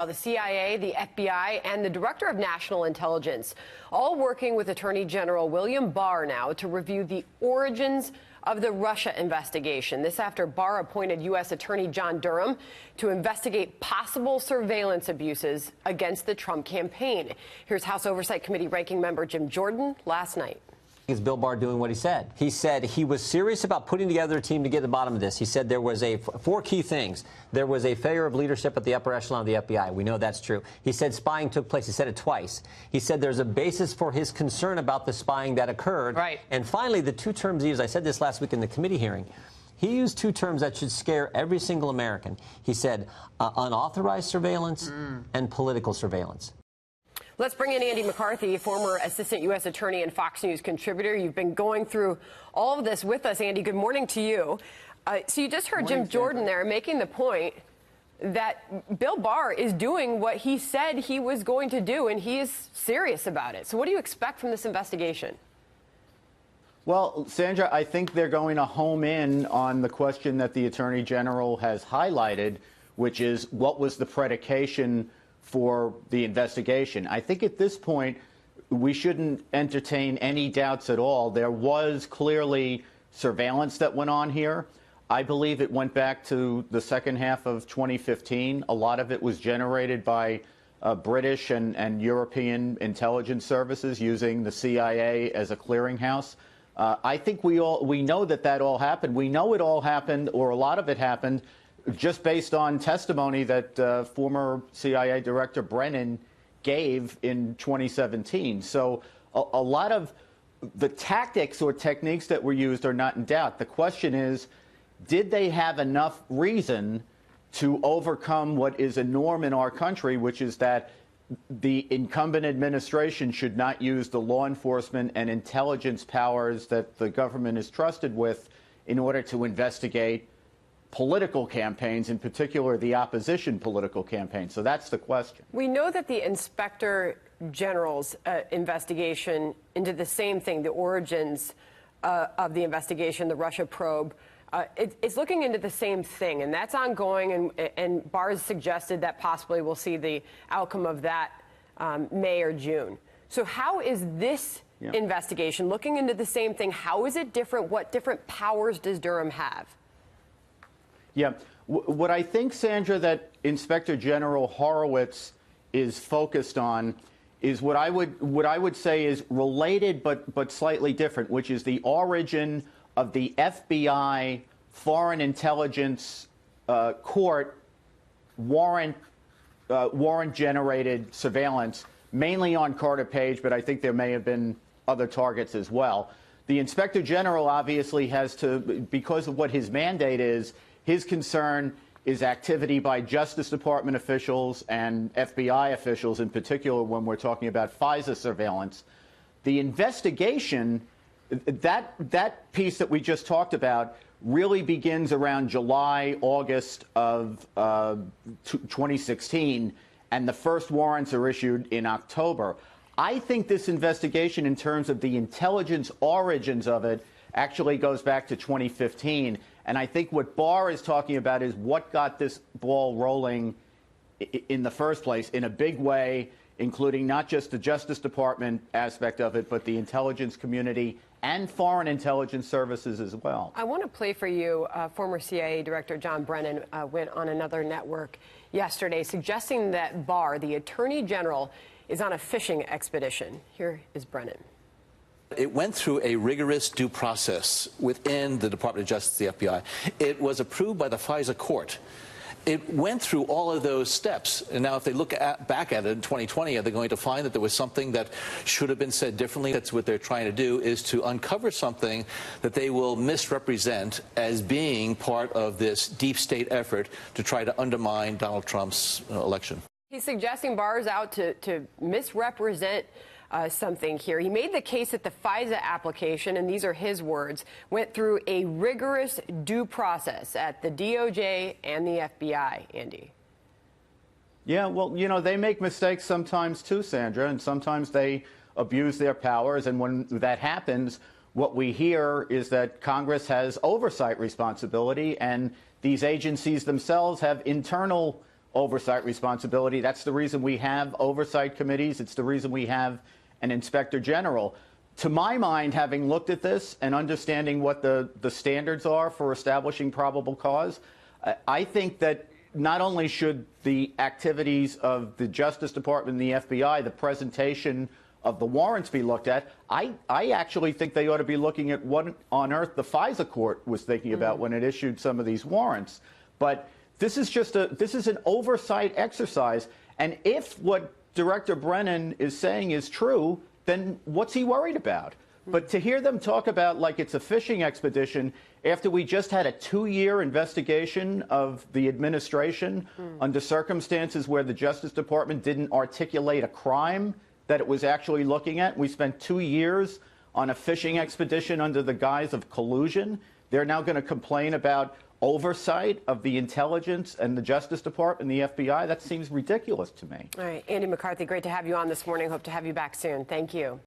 The CIA, the FBI, and the Director of National Intelligence all working with Attorney General William Barr now to review the origins of the Russia investigation. This after Barr appointed U.S. Attorney John Durham to investigate possible surveillance abuses against the Trump campaign. Here's House Oversight Committee Ranking Member Jim Jordan last night. Is Bill Barr doing what he said? He said he was serious about putting together a team to get to the bottom of this. He said there was four key things. There was a failure of leadership at the upper echelon of the FBI. We know that's true. He said spying took place. He said it twice. He said there's a basis for his concern about the spying that occurred. Right. And finally, the two terms he used, I said this last week in the committee hearing, he used two terms that should scare every single American. He said unauthorized surveillance and political surveillance. Let's bring in Andy McCarthy, former Assistant U.S. Attorney and Fox News contributor. You've been going through all of this with us, Andy. Good morning to you. So you just heard Jim Jordan there making the point that Bill Barr is doing what he said he was going to do, and he is serious about it. So what do you expect from this investigation? Well, Sandra, I think they're going to home in on the question that the Attorney General has highlighted, which is what was the predication for the investigation. I think at this point, we shouldn't entertain any doubts at all. There was clearly surveillance that went on here. I believe it went back to the second half of 2015. A lot of it was generated by British and European intelligence services using the CIA as a clearinghouse. I think we know that all happened. We know it all happened, or a lot of it happened, just based on testimony that former CIA Director Brennan gave in 2017. So a lot of the tactics or techniques that were used are not in doubt. The question is, did they have enough reason to overcome what is a norm in our country, which is that the incumbent administration should not use the law enforcement and intelligence powers that the government is trusted with in order to investigate political campaigns, in particular the opposition political campaigns. So that's the question. We know that the Inspector General's investigation into the same thing, the origins of the investigation, the Russia probe, it's looking into the same thing, and that's ongoing, and Barr has suggested that possibly we'll see the outcome of that May or June. So how is this investigation looking into the same thing? How is it different? What different powers does Durham have? Yeah, what I think, Sandra, that Inspector General Horowitz is focused on is what I would say is related but slightly different, which is the origin of the FBI Foreign Intelligence Court warrant-generated surveillance, mainly on Carter Page, but I think there may have been other targets as well. The Inspector General obviously has to, because of what his mandate is, his concern is activity by Justice Department officials and FBI officials, in particular when we're talking about FISA surveillance. The investigation, that piece that we just talked about, really begins around July, August of 2016, and the first warrants are issued in October. I think this investigation, in terms of the intelligence origins of it, actually goes back to 2015. And I think what Barr is talking about is what got this ball rolling in the first place in a big way, including not just the Justice Department aspect of it, but the intelligence community and foreign intelligence services as well. I want to play for you former CIA Director John Brennan went on another network yesterday suggesting that Barr, the Attorney General, is on a fishing expedition. Here is Brennan. It went through a rigorous due process within the Department of Justice, the FBI. It was approved by the FISA court. It went through all of those steps. And now if they look back at it in 2020, are they going to find that there was something that should have been said differently? That's what they're trying to do, is to uncover something that they will misrepresent as being part of this deep state effort to try to undermine Donald Trump's election. He's suggesting Barr is out to misrepresent something here. He made the case that the FISA application, and these are his words, went through a rigorous due process at the DOJ and the FBI, Andy. Yeah, well, you know, they make mistakes sometimes too, Sandra, and sometimes they abuse their powers. And when that happens, what we hear is that Congress has oversight responsibility, and these agencies themselves have internal oversight responsibility. That's the reason we have oversight committees. It's the reason we have an inspector general. To my mind, having looked at this and understanding what the standards are for establishing probable cause, I think that not only should the activities of the Justice Department and the FBI, the presentation of the warrants be looked at, I actually think they ought to be looking at what on earth the FISA court was thinking about when it issued some of these warrants. But this is an oversight exercise, and if what Director Brennan is saying is true, then what's he worried about? But to hear them talk about like it's a fishing expedition after we just had a 2-year investigation of the administration under circumstances where the Justice Department didn't articulate a crime that it was actually looking at. We spent 2 years on a fishing expedition under the guise of collusion. They're now going to complain about oversight of the intelligence and the Justice Department and the FBI. That seems ridiculous to me. All right, Andy McCarthy, great to have you on this morning. Hope to have you back soon. Thank you.